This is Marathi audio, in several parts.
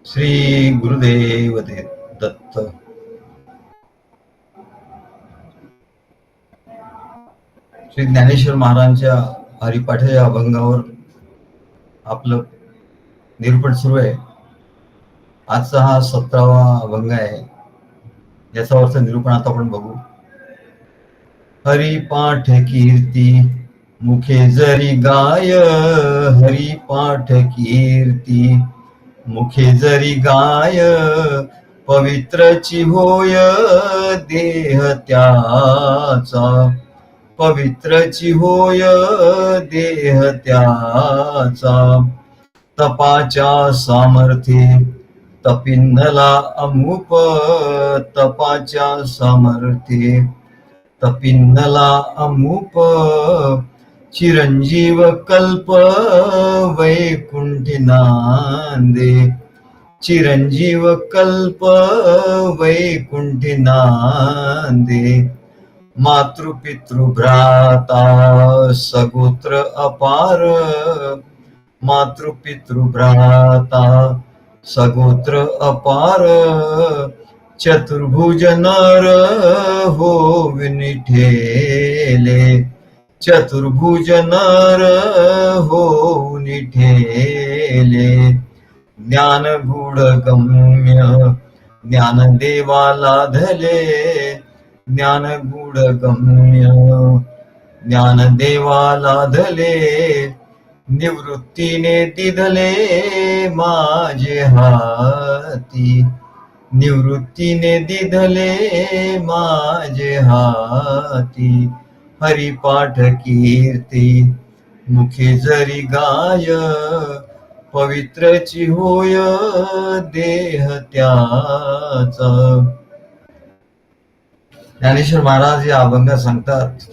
श्री गुरुदेव दत्त. श्री ज्ञानेश्वर महाराजांच्या हरिपाठाच्या अभंगावर आपलं निरूपण सुरू आहे. आजचा हा 17वा अभंग आहे. याचा अर्थ निरूपण आता आपण बघू. हरिपाठ कीर्ती मुखे जरी गाय, हरिपाठ कीर्ती मुखे जरी गाय, पवित्रची होय देह त्याचा, पवित्रची होय देह त्याचा. तपाच्या सामर्थ्ये तपिन्नला अमूप, तपाच्या सामर्थ्ये तपिन्नला अमूप. चिरंजीव कल्प वैकुंठी नांदे, चिरंजीव कल्प वैकुंठी नांदे. मातृपितृ भ्राता सगोत्र अपार, मातृपितृ भ्राता सगोत्र अपार. चतुर्भुज नर होऊन ठेले, चतुर्भुज नर होऊन ठेले. ज्ञान गुढ गम्य ज्ञान देवाला धले, ज्ञान गुढ गम्य ज्ञान देवाला धले. निवृत्तीने दिधले माझे हाती, निवृत्तीने दिधले माझे हाती. हरिपाठ कीर्ती मुखे जरी गाय, पवित्रची होय देह त्याचा. ज्ञानेश्वर महाराज या अभंगात सांगतात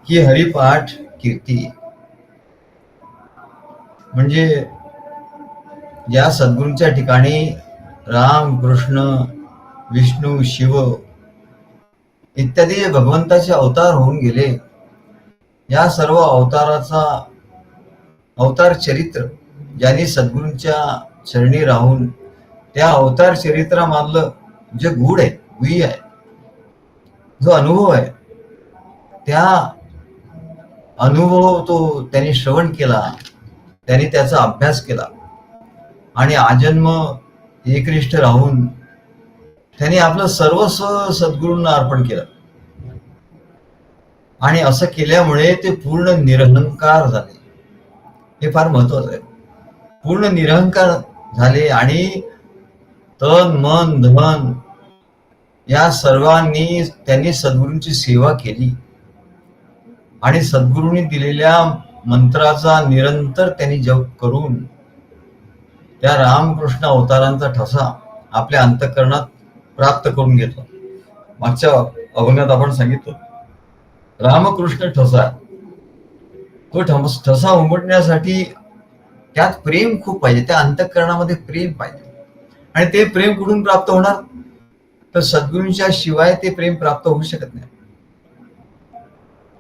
की हरिपाठ कीर्ती म्हणजे या सद्गुरूंच्या ठिकाणी राम, कृष्ण, विष्णू, शिव इत्यादी भगवंताचे अवतार होऊन गेले. या सर्व अवताराचा अवतार चरित्र ज्यांनी सद्गुरूंच्या चरणी राहून त्या अवतार चरित्रामधलं जे गूढ आहे, गुह्य आहे, जो अनुभव आहे, त्या अनुभव तो त्यांनी श्रवण केला, त्यांनी त्याचा अभ्यास केला आणि आजन्म एकनिष्ठ राहून त्यांनी आपलं सर्वस्व सद्गुरूंना अर्पण केलं. आणि असं केल्यामुळे ते पूर्ण निरहंकार झाले. हे फार महत्वाचं आहे. पूर्ण निरहंकार झाले आणि तन मन धन या सर्वांनी त्यांनी सद्गुरूंची सेवा केली आणि सद्गुरूंनी दिलेल्या मंत्राचा निरंतर त्यांनी जप करून त्या रामकृष्ण अवतारांचा ठसा आपल्या अंतःकरणात प्राप्त करून घेतला. मागच्या अभंगात आपण सांगितलं रामकृष्ण ठसा. तो ठसा उमटण्यासाठी त्यात प्रेम खूप पाहिजे, त्या अंतःकरणामध्ये प्रेम पाहिजे. आणि ते प्रेम कुठून प्राप्त होणार? तर सद्गुरूंच्या शिवाय ते प्रेम प्राप्त होऊ शकत नाही.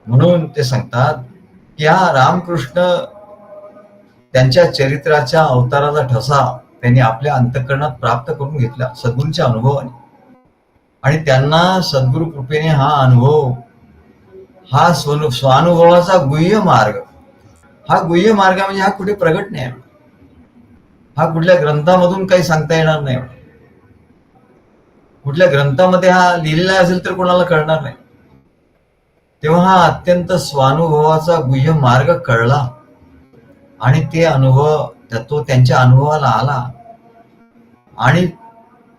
म्हणून ते सांगतात की हा रामकृष्ण त्यांच्या चरित्राच्या अवताराचा ठसा त्यांनी आपल्या अंतःकरणात प्राप्त करून घेतला सद्गुरूंच्या अनुभवाने. आणि त्यांना सद्गुरु कृपेने हा अनुभव, हा स्वानुभवाचा गुह्य मार्ग, हा गुह्य मार्ग म्हणजे हा कुठे प्रगट नाही, हा कुठल्या ग्रंथामधून काही सांगता येणार नाही. कुठल्या ग्रंथामध्ये हा लिहिलेला असेल तर कोणाला कळणार नाही. तेव्हा हा अत्यंत स्वानुभवाचा गुह्य मार्ग कळला आणि ते अनुभव तो त्यांच्या अनुभवाला आला आणि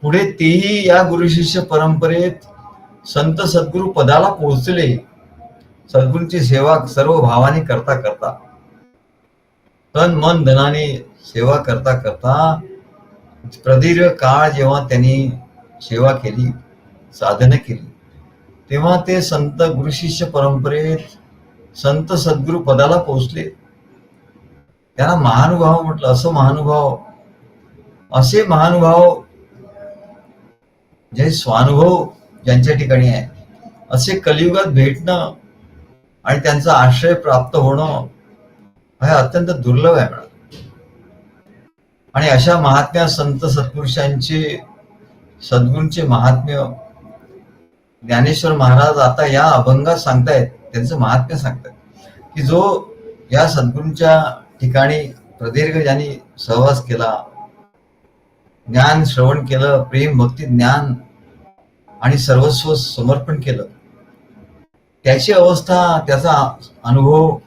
पुढे तेही या गुरु शिष्य परंपरेत संत सद्गुरु पदाला पोहोचले. सद्गुरूंची सेवा सर्व भावाने करता करता, तन मन धनाने सेवा करता करता प्रदीर्घ काळ जेव्हा त्यांनी सेवा केली, साधना केली, तेव्हा ते संत गुरु शिष्य परंपरेत संत सद्गुरु पदाला पोहोचले. त्यांना महानुभाव म्हटलं. असं महानुभाव, असे महानुभाव जे स्वानुभव ज्यांच्या ठिकाणी आहे, असे कलियुगात भेटणं आणि त्यांचा आश्रय प्राप्त होणं हे अत्यंत दुर्लभ आहे. आणि अशा महात्म्या संत सत्पुरुषांचे सद्गुरूंचे महात्म्य ज्ञानेश्वर महाराज आता या अभंगात सांगतायत. त्यांचं महात्म्य सांगतायत की जो या सद्गुरूंच्या ठिकाणी प्रदीर्घ ज्यांनी सहवास केला, ज्ञान श्रवण केलं, प्रेम भक्ती ज्ञान आणि सर्वस्व समर्पण केलं, त्याची अवस्था, त्याचा अनुभव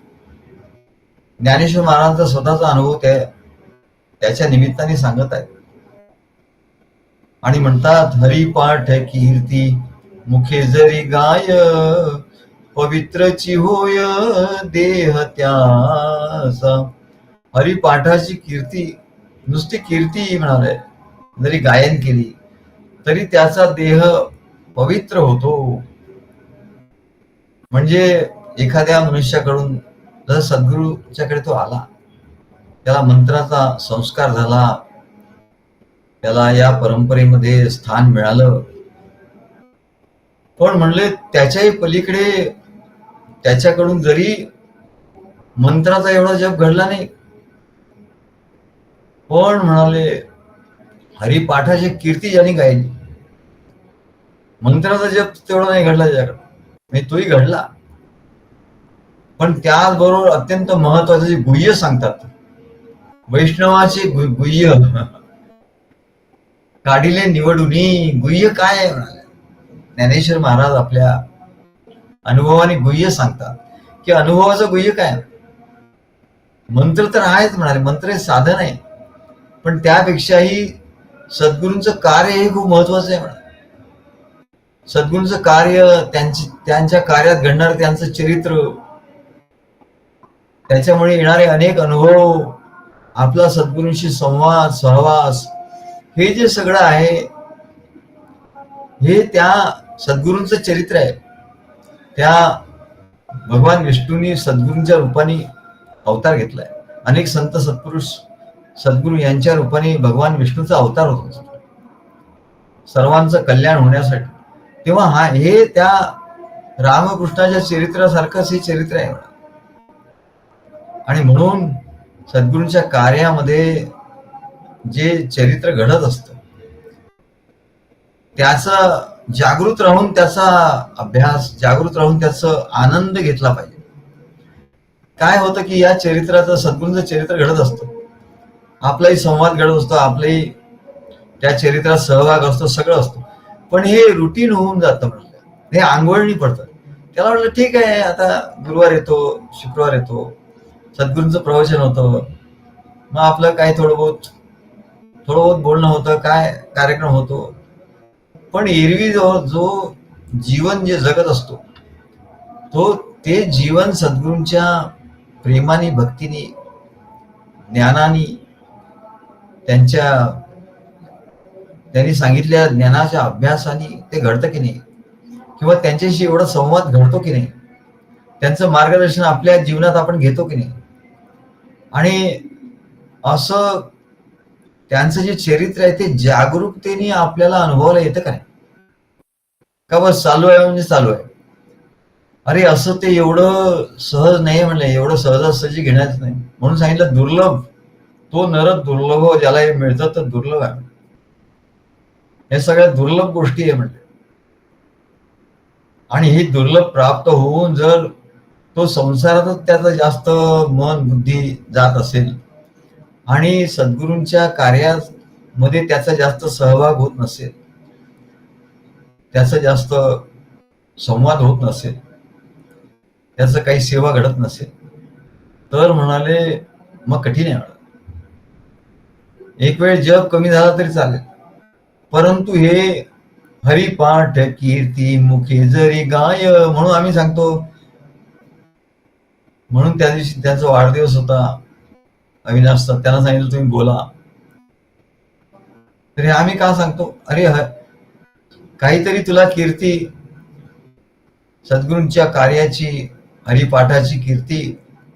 ज्ञानेश्वर महाराजांचा स्वतःचा अनुभव त्याच्या निमित्ताने सांगत आहेत. आणि म्हणतात, हरिपाठ कीर्ती मुखे जरी गाय, पवित्रची होय देह त्याचा. हरिपाठाची कीर्ती, नुसती कीर्ती म्हणाले, जरी गायन केली तरी त्याचा देह पवित्र होतो. म्हणजे एखाद्या मनुष्याकडून जर सद्गुरूच्याकडे तो आला, त्याला मंत्राचा संस्कार झाला, त्याला या परंपरेमध्ये स्थान मिळालं, पण म्हणले त्याच्याही पलीकडे त्याच्याकडून जरी मंत्राचा एवढा जप घडला नाही, पण म्हणाले हरिपाठाची कीर्ती ज्याने गायली, मंत्राचा जप तेवढा नाही घडला त्याच्याकडे, म्हणजे तोही घडला, पण त्याचबरोबर अत्यंत महत्वाचं जे गुह्य सांगतात, वैष्णवाचे गुह्य काढिले निवडुनी. गुह्य काय आहे म्हणाले ज्ञानेश्वर महाराज आपल्या अनुभवाने गुह्य सांगतात की अनुभवाचं गुह्य काय. मंत्र तर आहेच म्हणाले, मंत्र हे साधन आहे, पण त्यापेक्षाही सद्गुरूंचं कार्य हे खूप महत्वाचं आहे म्हणाले. सद्गुरूंचं कार्य, त्यांच्या कार्यात घडणार त्यांचं चरित्र, त्याच्यामुळे येणारे अनेक अनुभव, आपला सद्गुरूंशी संवाद सहवास, हे जे सगळं आहे हे त्या सद्गुरूंचं चरित्र आहे. त्या भगवान विष्णूंनी सद्गुरूंच्या रूपाने अवतार घेतलाय. अनेक संत सत्पुरुष सद्गुरू यांच्या रूपाने भगवान विष्णूचा अवतार होतो सर्वांचं कल्याण होण्यासाठी. तेव्हा हे त्या रामकृष्णाच्या चरित्रासारखंच हे चरित्र आहे. आणि म्हणून सद्गुरूंच्या कार्यामध्ये जे चरित्र घडत असतं त्याचा जागृत राहून, त्याचा अभ्यास जागृत राहून त्याचा आनंद घेतला पाहिजे. काय होतं की या चरित्राचं, सद्गुरूंचं चरित्र घडत असतं, आपलाही संवाद घडत असतो, आपलाही त्या चरित्रात सहभाग असतो, सगळं असतं, पण हे रुटीन होऊन जातं, हे आंघोळणी पडतं. त्याला म्हटलं ठीक आहे, आता गुरुवार येतो, शुक्रवार येतो, सद्गुरूंचं प्रवचन होतं, मग आपलं काय थोडं बहुत बोलणं होतं, काय कार्यक्रम होतो, पण एरवी जो जीवन जे जगत असतो ते जीवन सद्गुरूंच्या प्रेमाने, भक्तीने, ज्ञानाने, त्यांनी सांगितलेल्या ज्ञानाच्या अभ्यासाने ते घडतं की नाही, किंवा त्यांच्याशी एवढा संवाद घडतो की नाही, त्यांचं मार्गदर्शन आपल्या जीवनात आपण घेतो की नाही. आणि असं त्यांचं जे चरित्र आहे ते जागरूकतेने आपल्याला अनुभवायला येतं का नाही, का बस चालू आहे म्हणजे चालू आहे. अरे असं ते एवढं सहज नाही म्हणलं, एवढं सहजासहजी घेण्याचं नाही. म्हणून सांगितलं दुर्लभ तो नर दुर्लभ, ज्याला हे मिळतं तर दुर्लभ आहे. हे सगळ्या दुर्लभ गोष्टी आहे म्हणले. आणि ही दुर्लभ प्राप्त होऊन जर तो संसारातच त्याचं जास्त मन बुद्धी जात असेल आणि सद्गुरूंच्या कार्यामध्ये त्याचा जास्त सहभाग होत नसेल, त्याचा जास्त संवाद होत नसेल, त्याचं काही सेवा घडत नसेल, तर म्हणाले मग कठीण आहे. एक वेळ जप कमी झाला तरी चालेल, परंतु हे हरिपाठ कीर्ती मुखे जरी गाय, म्हणून आम्ही सांगतो. म्हणून त्या दिवशी त्यांचा वाढदिवस होता अविनाशचा, त्यांना सांगितलं तुम्ही बोला. तरी आम्ही का सांगतो, अरे काहीतरी तुला कीर्ती, सद्गुरूंच्या कार्याची, हरिपाठाची कीर्ती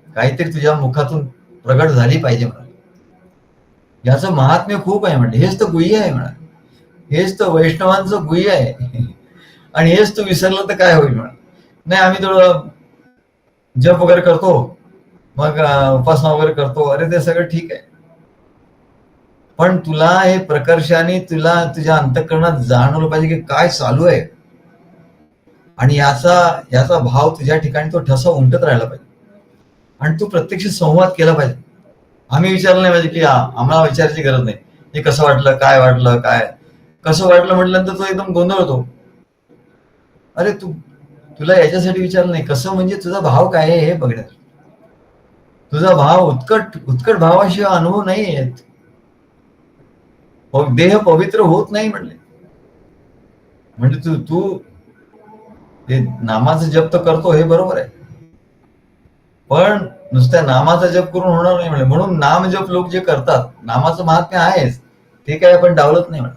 काहीतरी तुझ्या मुखातून प्रगट झाली पाहिजे म्हणा. याचं महात्म्य खूप आहे म्हणजे, हेच तर गुह्य आहे म्हणा, हेच तर वैष्णवांचं गुह्य आहे. आणि हेच तू विसरलं तर काय होईल म्हणा. नाही आम्ही थोडं जप वगैरे करतो, मग उपासना वगैरे करतो, अरे ते सगळं ठीक आहे, पण तुला हे प्रकर्षाने तुला तुझ्या अंतःकरणात जाणवलं पाहिजे की काय चालू आहे, आणि याचा याचा भाव तुझ्या ठिकाणी तो ठसा उमटत राहिला पाहिजे, आणि तू प्रत्यक्ष संवाद केला पाहिजे. आम्ही विचारलं नाही पाहिजे की आम्हाला विचारायची गरज नाही, हे कसं वाटलं काय कसं वाटलं म्हटल्यानंतर तो एकदम गोंधळ होतो. अरे तुला याच्यासाठी विचारलं नाही, कसं म्हणजे तुझा भाव काय आहे हे बघण्यात. तुझा भाव उत्कट उत्कट भावाशिवाय अनुभव नाही येत. देह पवित्र होत नाही म्हणले. म्हणजे तू तू ते नामाचा जप तर करतो हे बरोबर आहे, पण नुसत्या नामाचा जप करून होणार नाही म्हणले. म्हणून नाम जप लोक जे करतात, नामाचं महात्म्य आहेच, ते काय आपण डावलत नाही म्हणत,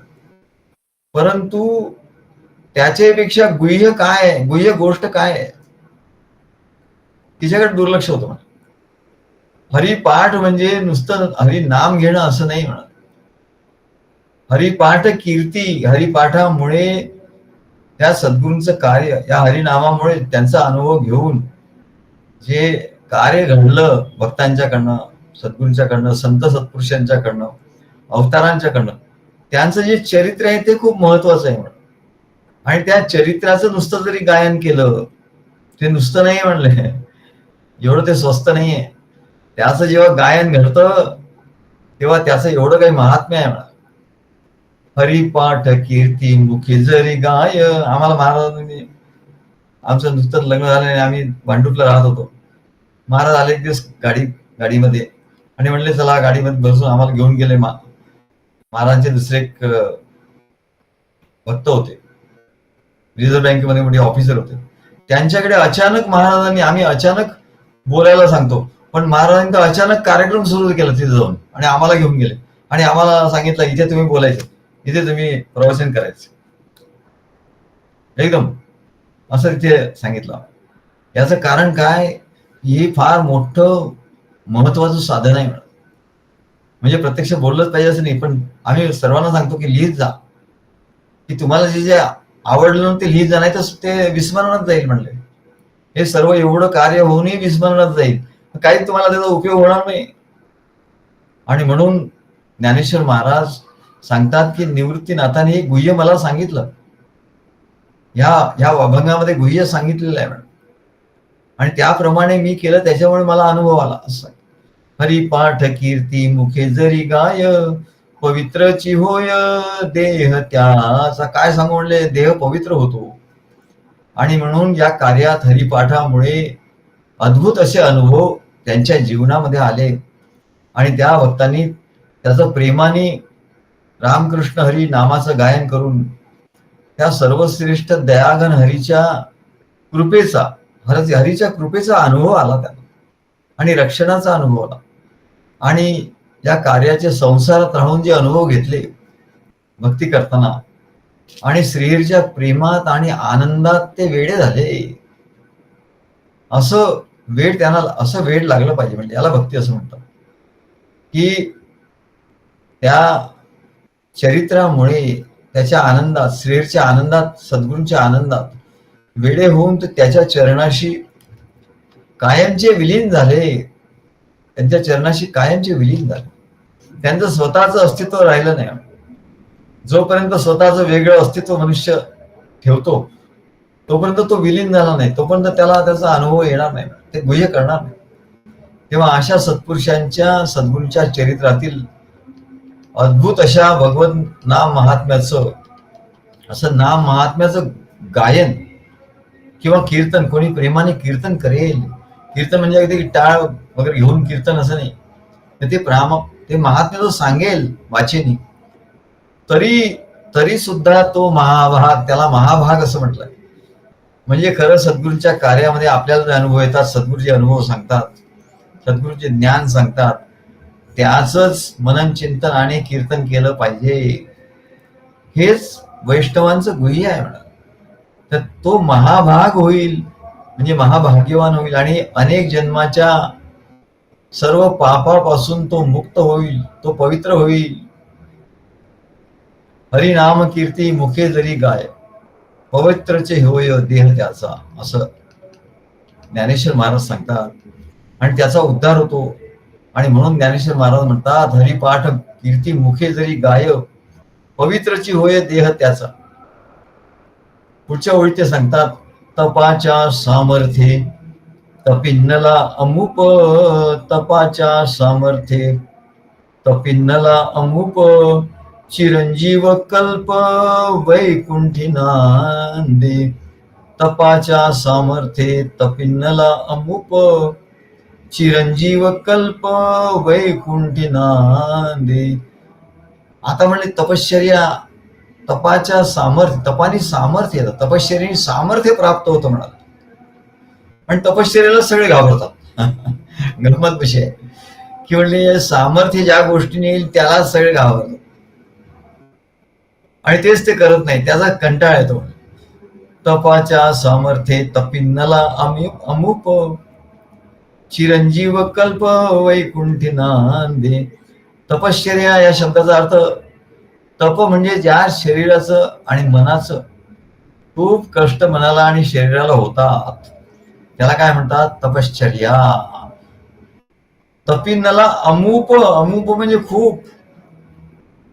परंतु त्याच्यापेक्षा गुह्य काय आहे, गुह्य गोष्ट काय आहे, तिच्याकडे दुर्लक्ष होतं म्हणा. हरिपाठ म्हणजे नुसतं हरि नाम घेणं असं नाही म्हणत. हरिपाठ कीर्ती, हरिपाठामुळे त्या सद्गुरूंचं कार्य, या हरिनामामुळे त्यांचा अनुभव घेऊन जे कार्य घडलं भक्तांच्याकडनं, सद्गुरूंच्याकडनं, संत सत्पुरुषांच्याकडनं, अवतारांच्याकडनं, त्यांचं जे चरित्र आहे ते खूप महत्वाचं आहे म्हणून. आणि त्या चरित्राचं नुसतं जरी गायन केलं, ते नुसतं नाही म्हणले, एवढं ते स्वस्त नाहीये. त्याचं जेव्हा गायन घडतं तेव्हा त्याचं एवढं काही महात्म्य आहे म्हणा. हरिपाठ कीर्ती मुखी जरी गाय. आम्हाला महाराजांनी, आमचं नुकतंच लग्न झालं आणि आम्ही भांडुपला राहत होतो. महाराज आले एक दिवस गाडीमध्ये आणि म्हणले चला गाडीमध्ये बसून. आम्हाला घेऊन गेले. महाराजांचे दुसरे एक भक्त होते, रिझर्व्ह बँकेमध्ये मोठे ऑफिसर होते. त्यांच्याकडे अचानक महाराजांनी, आम्ही अचानक बोलायला सांगतो, पण महाराजांनी तर अचानक कार्यक्रम सुरू केला तिथे जाऊन आणि आम्हाला घेऊन गेले आणि आम्हाला सांगितलं इथे तुम्ही बोलायचं, इथे तुम्ही प्रवचन करायचं, एकदम असं तिथे सांगितलं. याचं कारण काय, हे फार मोठं महत्वाचं साधन आहे. म्हणजे प्रत्यक्ष बोललंच पाहिजे असं नाही, पण आम्ही सर्वांना सांगतो की लिहित जा, की तुम्हाला जे जे आवडलं ते लिहित जा, नाही तर ते विस्मरणात जाईल म्हणले. हे सर्व एवढं कार्य होऊनही विस्मरणात जाईल, काही तुम्हाला त्याचा उपयोग होणार नाही. आणि म्हणून ज्ञानेश्वर महाराज सांगतात की निवृत्तीनाथाने हे गुह्य मला सांगितलं, या अभंगामध्ये गुह्य सांगितलेलं आहे आणि त्याप्रमाणे मी केलं, त्याच्यामुळे मला अनुभव आला. असं हरिपाठ कीर्ती मुखे जरी गाय, पवित्रची होय देह त्याचा. काय सांगू म्हणले, देह पवित्र होतो. आणि म्हणून या कार्यात हरिपाठामुळे अद्भुत असे अनुभव त्यांच्या जीवनामध्ये आले आणि त्या भक्तांनी त्याचं प्रेमाने रामकृष्ण हरी नामाचं गायन करून त्या सर्वश्रेष्ठ दयाघन हरीच्या कृपेचा, हरीच्या कृपेचा अनुभव आला त्यांना आणि रक्षणाचा अनुभव आला. आणि या कार्याचे संसारात राहून जे अनुभव घेतले भक्ती करताना, आणि श्रीहरीच्या प्रेमात आणि आनंदात ते वेडे झाले. असं वेड लागलं पाहिजे, म्हणजे याला भक्ती असं म्हणतात. की त्या चरित्रामुळे, त्याच्या आनंदात, श्रीहरीच्या आनंदात, सद्गुरूंच्या आनंदात वेडे होऊन ते त्याच्या चरणाशी कायमचे विलीन झाले. त्यांच्या चरणाशी कायमचे विलीन झाले. त्यांचं स्वतःचं अस्तित्व राहिलं नाही. जोपर्यंत स्वतःचं वेगळं अस्तित्व मनुष्य ठेवतो तोपर्यंत तो विलीन झाला नाही, तोपर्यंत त्याला त्याचा अनुभव येणार नाही, ते गुह्य करणार नाही. तेव्हा अशा सत्पुरुषांच्या, सद्गुरूंच्या चरित्रातील अद्भुत अशा भगवत नाम महात्म्याचं, असं नाम महात्म्याचं गायन किंवा कीर्तन, कोणी प्रेमाने कीर्तन करेल. कीर्तन म्हणजे अगदी टाळ वगैरे घेऊन कीर्तन असं नाही, ते महात्म्य जो सांगेल वाचेनी, तरी सुद्धा तो महाभाग, त्याला महाभाग असं म्हटलंय. म्हणजे खरं सद्गुरूंच्या कार्यामध्ये आपल्याला जे अनुभव येतात, सद्गुरूचे अनुभव सांगतात, सद्गुरूचे ज्ञान सांगतात, त्याच मनन चिंतन आणि कीर्तन केलं पाहिजे. हेच वैष्णवांचं गुह्य आहे म्हणा. तर तो महाभाग होईल, म्हणजे महाभाग्यवान होईल आणि अनेक जन्माच्या सर्व पापापासून तो मुक्त होईल, तो पवित्र होईल. हरिनाम कीर्ती मुखे जरी गाय, पवित्रचे होय देह त्याचा, असं ज्ञानेश्वर महाराज सांगतात. आणि त्याचा उद्धार होतो. आणि म्हणून ज्ञानेश्वर महाराज म्हणतात, हरिपाठ कीर्ती मुखे जरी गाय, पवित्रची होय देह त्याचा. पुढच्या ओळी ते सांगतात, तपाच्या सामर्थ्ये तपिन्नला अमुप, तपाच्या सामर्थ्ये तपिन्नला अमुप, चिरंजीव कल्प वैकुंठी नांदे. तपाच्या सामर्थ्ये तपिन्नला अमुप, चिरंजीव कल्प वैकुंठी नांदे. आता म्हणले तपश्चर्या, तपाच्या सामर्थ्य, तपाने सामर्थ्य येतं, तपश्चर्याने सामर्थ्य प्राप्त होतं म्हणाल. आणि तपश्चर्याला सगळे घाबरतात. गंमत विषय आहे की म्हणले सामर्थ्य ज्या गोष्टीने येईल त्याला सगळे घाबरतात आणि तेच ते करत नाही, त्याचा कंटाळा येतो. तपाच्या सामर्थ्ये तपिन्नला अमुप, चिरंजीव कल्प वैकुंठी नांदे. तपश्चर्या या शब्दाचा अर्थ, तप म्हणजे ज्या शरीराचं आणि मनाचं खूप कष्ट मनाला आणि शरीराला होतात त्याला काय म्हणतात, तपश्चर्या. तपिन्नला अमुप, अमुप म्हणजे खूप.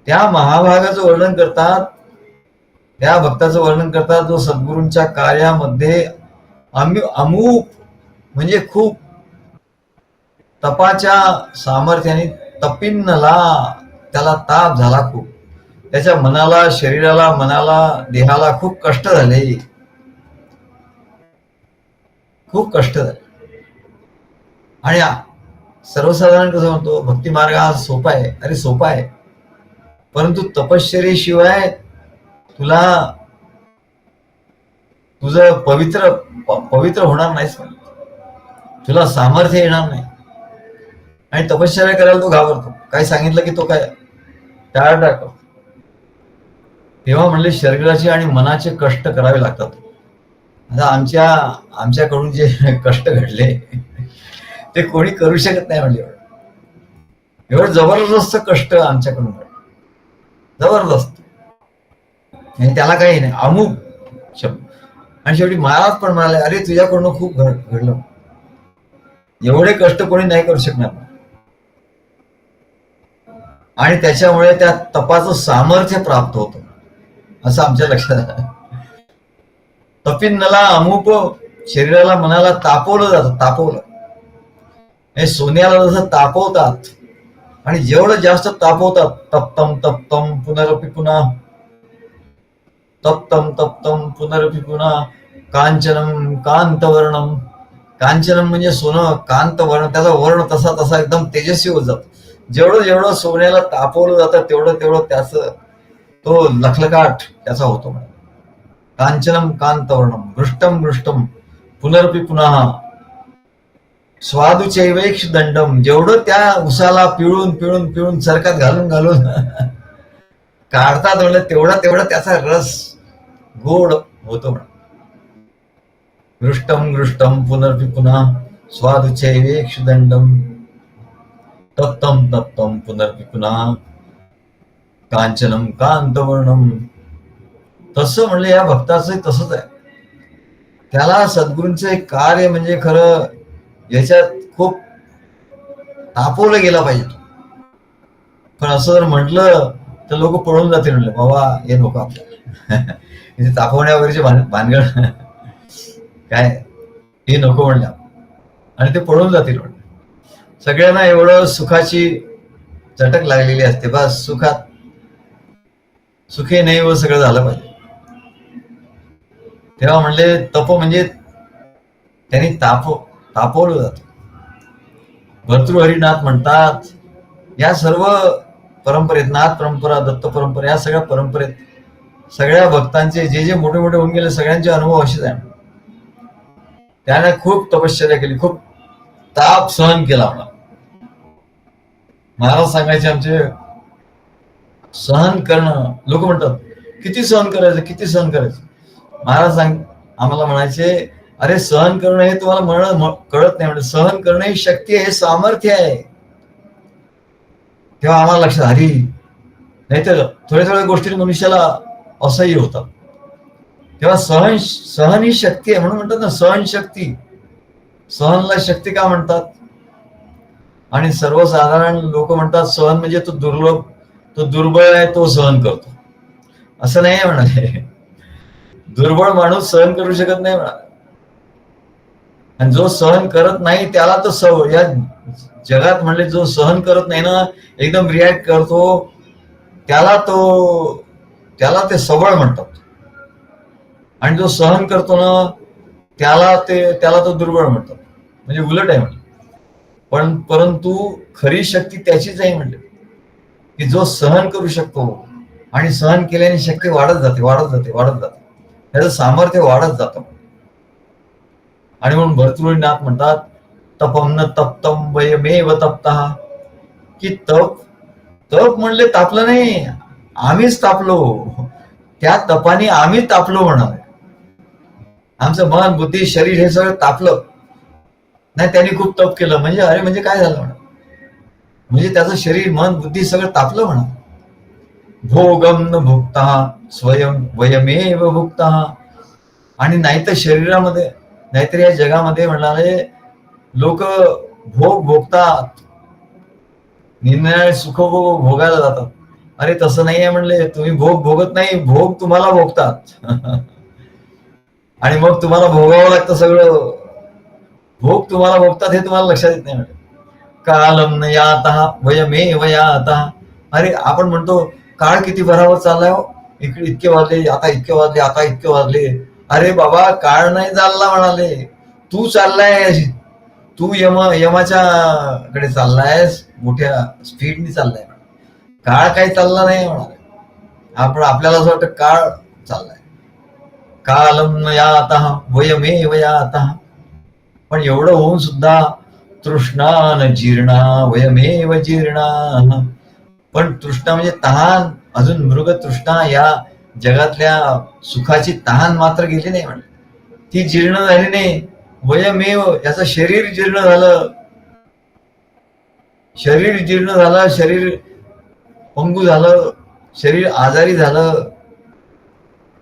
त्या महाभागाचं वर्णन करतात, त्या भक्ताचं वर्णन करतात जो सद्गुरूंच्या कार्यामध्ये अमूप म्हणजे खूप. तपाच्या सामर्थ्याने तपिन्नला, त्याला ताप झाला खूप, त्याच्या मनाला, शरीराला, मनाला, देहाला खूप कष्ट झाले, खूप कष्ट झाले. आणि सर्वसाधारण कसं म्हणतो, भक्ती मार्ग हा सोपा आहे. अरे सोपा आहे, परंतु तपश्चर्येशिवाय तुला तुझं पवित्र होणार नाहीस, तुला सामर्थ्य येणार नाही. आणि तपश्चर्या करायला तो घाबरतो, काय सांगितलं की तो काय टाळा टाकतो. तेव्हा म्हणले शरीराचे आणि मनाचे कष्ट करावे लागतात. आता आमच्याकडून जे कष्ट घडले ते कोणी करू शकत नाही. म्हणजे एवढं जबरदस्त कष्ट आमच्याकडून जबरदस्त, आणि त्याला काही नाही, अमुक शब्द. आणि शेवटी महाराज पण म्हणाले, अरे तुझ्याकडून खूप घडलं, एवढे कष्ट कोणी नाही करू शकणार. आणि त्याच्यामुळे त्या तपाचं सामर्थ्य प्राप्त होतं, असं आमच्या लक्षात आलं. तपिन्नला अमुप, शरीराला मनाला तापवलं जातं, तापवलं. हे सोन्याला जसं तापवतात, आणि जेवढं जास्त तापवतात, तप्तम तप्तम पुनरपि पुन्हा, तप्तम तप्तम पुनरपि पुन्हा, कांचनम कांतवर्णम. कांचनम म्हणजे सोनं, कांतवर्ण त्याचा वर्ण तसा तसा एकदम तेजस्वी होत जातो. जेवढं जेवढं सोन्याला तापवलं जातं तेवढं तेवढं त्याचं तो लखलकाट त्याचा होतो. कांचनम कांतवर्णम, घृष्टम घृष्टम पुनरपि पुन्हा, स्वादुचैवेक्ष दंडम. जेवढं त्या उसाला पिळून पिळून पिळून चरकात घालून घालून काढतात म्हणलं, तेवढा तेवढा त्याचा रस गोड होतो. घृष्टम घृष्टम पुनरपि पुन्हा, स्वादुचैवेक्ष दंडम, तप्तम तप्तम पुनरपि पुन्हा, कांचनम कांतवर्णम. तसं म्हणलं या भक्ताचं तसंच आहे. त्याला सद्गुरूंचं एक कार्य म्हणजे खरं याच्यात खूप तापवलं गेला पाहिजे. पण असं जर म्हटलं तर लोक पळून जातील, म्हणलं बाबा हे नको आपल्याला, इथे तापवण्यावरची भानगड काय हे नको म्हणलं, आणि ते पळून जातील. म्हणलं सगळ्यांना एवढं सुखाची चटक लागलेली असते, बस सुखात सुखे नाही व सगळं झालं पाहिजे. तेव्हा म्हणले तप म्हणजे त्यांनी तापवलं जात. भर्तृहरिनाथ म्हणतात, या सर्व परंपरेत, नाथ परंपरा, दत्त परंपरा, या सगळ्या परंपरेत सगळ्या भक्तांचे जे जे मोठे मोठे होऊन गेले सगळ्यांचे अनुभव असेच आहे. त्याने खूप तपश्चर्या केली, खूप ताप सहन केला. महाराज सांगायचे आमचे, सहन करणं. लोक म्हणतात किती सहन करायचं, किती सहन करायचं. महाराज आम्हाला म्हणायचे, अरे सहन करणं हे तुम्हाला कळत नाही, म्हणजे सहन करणं ही शक्ती आहे, हे सामर्थ्य आहे. तेव्हा आम्हाला लक्षात आली, नाहीतर थोड्या थोड्या गोष्टी मनुष्याला असह्य होतात. तेव्हा सहन ही शक्ती आहे, म्हणून म्हणतात ना सहन शक्ती. सहनला शक्ती का म्हणतात, आणि सर्वसाधारण लोक म्हणतात सहन म्हणजे तो दुर्लभ, तो दुर्बळ आहे, तो सहन करतो. असं नाही म्हणाले. दुर्बळ माणूस सहन करू शकत नाही म्हणा. आणि जो सहन करत नाही त्याला तर या जगात म्हणले जो सहन करत नाही ना, एकदम रिॲक्ट करतो, त्याला ते सबळ म्हणतात. आणि जो सहन करतो ना त्याला तो दुर्बळ म्हणतात. म्हणजे उलट आहे म्हणजे. परंतु खरी शक्ती त्याचीच आहे म्हणले, की जो सहन करू शकतो. आणि सहन केल्याने शक्ती वाढत जाते, वाढत जाते, वाढत जाते. त्याचं सामर्थ्य वाढत जातं. आणि म्हणून भर्तृहरीनाथ म्हणतात, तपम न तप्तम वयमेव तप्तः, की तप म्हणले तापलं नाही, आम्हीच तापलो. त्या तपाने आम्ही तापलो म्हणाले. आमचं मन बुद्धी शरीर हे सगळं तापलं नाही. त्यांनी खूप तप केलं म्हणजे अरे म्हणजे काय झालं म्हणा, म्हणजे त्याचं शरीर मन बुद्धी सगळं तापलं म्हणा. भोगम न भुक्ता स्वयं वयमेव भुक्ता. आणि नाहीतर शरीरामध्ये, नाहीतर या जगामध्ये म्हणाले लोक भोग भोगतात, निरनिराळे सुख भोगायला जातात. अरे तसं नाही आहे म्हणले, तुम्ही भोग भोगत नाही, भोग तुम्हाला भोगतात. आणि मग तुम्हाला भोगावं लागतं सगळं. भोग तुम्हाला भोगतात हे तुम्हाला लक्षात येत नाही म्हणजे. कालम न यातः वयमेव यातः. अरे आपण म्हणतो काळ किती भरावर चाललाय हो, इकडे इतके वाजले, आता इतके वाजले, आता इतके वाजले. अरे बाबा काळ नाही चालला म्हणाले, तू चाललाय. तू यमाच्या कडे चाललायस, मोठ्या स्पीडनी चाललाय. काळ काही चालला नाही म्हणाले. आपल्याला असं वाटतं काळ चाललाय. कालम न यातः वयमेव यातः. पण एवढं होऊन सुद्धा तृष्णा न जीर्णा वयमेव जीर्णा. पण तृष्णा म्हणजे तहान, अजून मृग तृष्णा, या जगातल्या सुखाची तहान मात्र गेली नाही म्हणजे, ती जीर्ण झाली नाही. वयमेव, याचं शरीर जीर्ण झालं, शरीर जीर्ण झालं, शरीर पंगू झालं, शरीर आजारी झालं,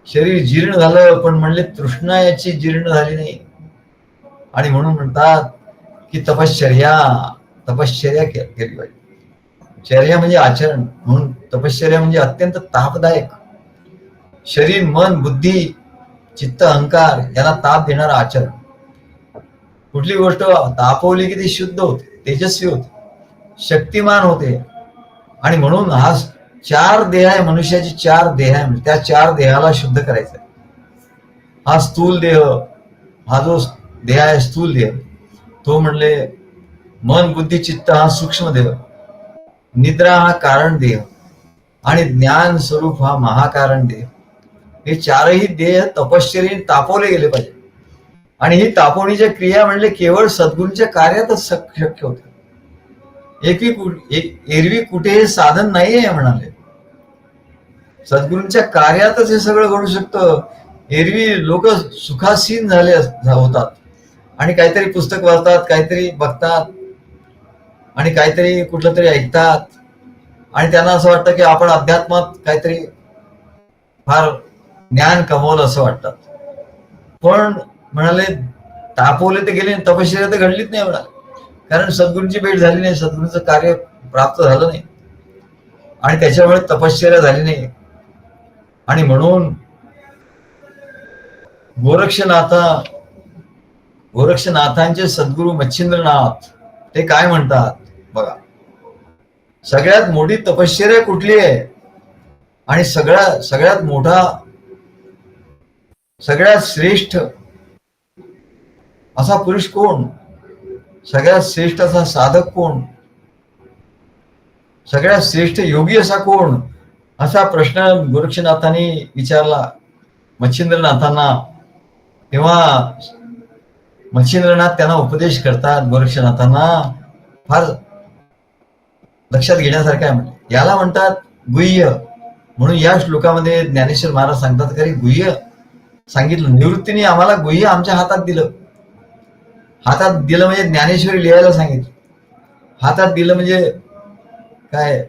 शरीर जीर्ण झालं. पण म्हणले तृष्णा याची जीर्ण झाली नाही. आणि म्हणून म्हणतात की तपश्चर्या केली पाहिजे. चर्या म्हणजे आचरण, म्हणून तपश्चर्या म्हणजे अत्यंत तापदायक. शरीर मन बुद्धी चित्त अहंकार याला ताप देणारं आचरण. कुठली गोष्ट तापवली की ती शुद्ध होते, तेजस्वी होते, शक्तिमान होते. आणि म्हणून हा 4 देह आहे, मनुष्याची 4 देह आहे, त्या 4 देहाला शुद्ध करायचं. हा स्थूल देह, हा जो देह आहे स्थूल देह, तो म्हणले मन बुद्धी चित्त हा सूक्ष्म देह, निद्रा हा कारण देह, आणि ज्ञान स्वरूप हा महाकारण देह. हे 4ही देह तपश्चर्येने तापवले गेले पाहिजे. आणि ही तापवणीच्या क्रिया म्हणले केवळ सद्गुरूंच्या कार्यातच शक्य होते. एरवी कुठे हे साधन नाहीये म्हणाले, सद्गुरूंच्या कार्यातच हे सगळं घडू शकतं. एरवी लोक सुखासीन झाले होतात आणि काहीतरी पुस्तक वाचतात, काहीतरी बघतात, आणि काहीतरी कुठलं तरी ऐकतात, आणि त्यांना असं वाटतं की आपण अध्यात्मात काहीतरी फार ज्ञान कमवलं असं वाटतं. पण म्हणाले तापवले ते गेले, तपश्चर्या तर घडलीच नाही म्हणाले, कारण सद्गुरूंची भेट झाली नाही, सद्गुरूंचं कार्य प्राप्त झालं नाही, आणि त्याच्यामुळे तपश्चर्या झाली नाही. आणि म्हणून गोरक्षनाथांचे सद्गुरू मच्छिंद्रनाथ ते काय म्हणतात बघा, सगळ्यात मोठी तपश्चर्या कुठली आहे, आणि सगळ्यात मोठा, सगळ्यात श्रेष्ठ असा पुरुष कोण, सगळ्यात श्रेष्ठ असा साधक कोण, सगळ्यात श्रेष्ठ योगी असा कोण, असा प्रश्न गोरक्षनाथांनी विचारला मच्छिंद्रनाथांना. तेव्हा मच्छिंद्रनाथ त्यांना उपदेश करतात गोरक्षनाथांना, फार लक्षात घेण्यासारखं आहे. म्हणजे याला म्हणतात गुह्य. म्हणून या श्लोकामध्ये ज्ञानेश्वर महाराज सांगतात, खरी गुह्य सांगितलं, निवृत्तीने आम्हाला गुह्य आमच्या हातात दिलं. हातात दिलं म्हणजे ज्ञानेश्वरी लिहायला सांगितलं. हातात दिलं म्हणजे काय,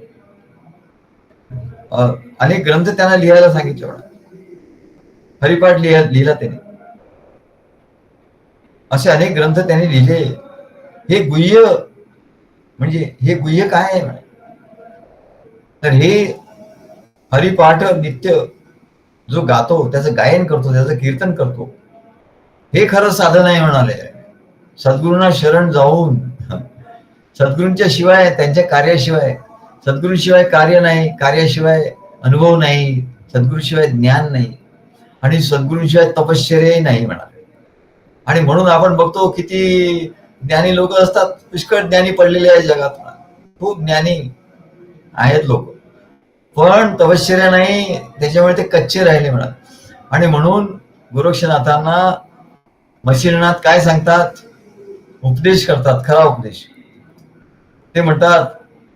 अनेक ग्रंथ त्यांना लिहायला सांगितले. हरिपाठ लिहिला त्याने, असे अनेक ग्रंथ त्यांनी लिहिले. हे गुह्य म्हणजे हे गुह्य काय आहे म्हणे. तर हे हरिपाठ नित्य जो गातो, त्याचं गायन करतो, त्याचं कीर्तन करतो, हे खरं साधन आहे म्हणाले. सद्गुरूंना शरण जाऊन, सद्गुरूंच्या शिवाय, त्यांच्या कार्याशिवाय, सद्गुरूशिवाय कार्य नाही, कार्याशिवाय अनुभव नाही, सद्गुरूशिवाय ज्ञान नाही, आणि सद्गुरूशिवाय तपश्चर्याही नाही म्हणाले. आणि म्हणून आपण बघतो किती ज्ञानी लोक असतात, पुष्कळ ज्ञानी पडलेले आहेत जगात, खूप ज्ञानी आहेत लोक, पण तपश्चर्या नाही, त्याच्यामुळे ते कच्चे राहिले म्हणा. आणि म्हणून गोरक्षनाथांना मच्छिंद्रनाथ काय सांगतात, उपदेश करतात, खरा उपदेश. ते म्हणतात,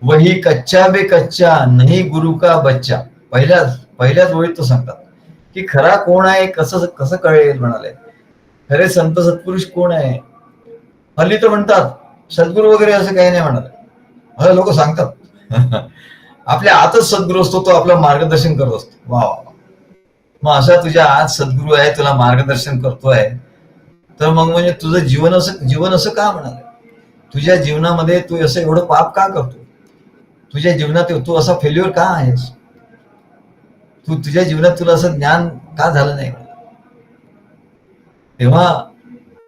वही कच्चा बे कच्चा नाही गुरु का बच्चा. पहिल्याच ओळीत तो सांगतात की खरा कोण आहे, कसं कसं कळेल म्हणाले, खरे संत सत्पुरुष कोण आहे. हल्ली तर म्हणतात सद्गुरू वगैरे असं काही नाही म्हणाले, असं लोक सांगतात. आपल्या आतच सद्गुरू असतो, तो आपलं मार्गदर्शन करत असतो. वा, मग असा तुझ्या आत सद्गुरू आहे, तुला मार्गदर्शन करतोय, तर मग म्हणजे तुझं जीवन असं का म्हणाले, तुझ्या जीवनामध्ये तू असं एवढं पाप का करतो, तुझ्या जीवनात तू असा फेल्युअर का आहेस, तुझ्या जीवनात तुला असं ज्ञान का झालं नाही. तेव्हा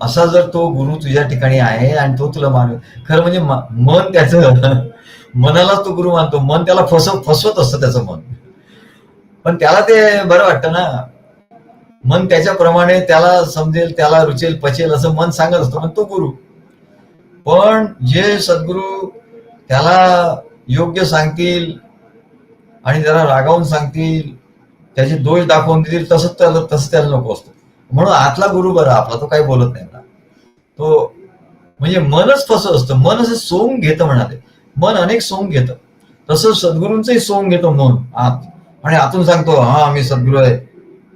असा जर तो गुरु तुझ्या ठिकाणी आहे आणि तो तुला खरं म्हणजे मन त्याचं मनालाच तो गुरु मानतो, मन त्याला फसवत असतं त्याचं मन, पण त्याला ते बरं वाटतं ना. मन त्याच्याप्रमाणे त्याला समजेल, त्याला रुचेल, पचेल असं मन सांगत असतो, पण तो गुरु. पण जे सद्गुरू त्याला योग्य सांगतील आणि त्याला रागावून सांगतील, त्याचे दोष दाखवून देतील, तसं त्याला नको असतो. म्हणून आतला गुरु बरा आपला, तो काही बोलत नाही ना, तो म्हणजे मनच फसत असतं, मन असं सोंग घेतं म्हणाले, मन अनेक सोंग घेतं, तसं सद्गुरूंचंही सोंग घेतो मन आत, आणि आतून सांगतो हा मी सद्गुरू आहे.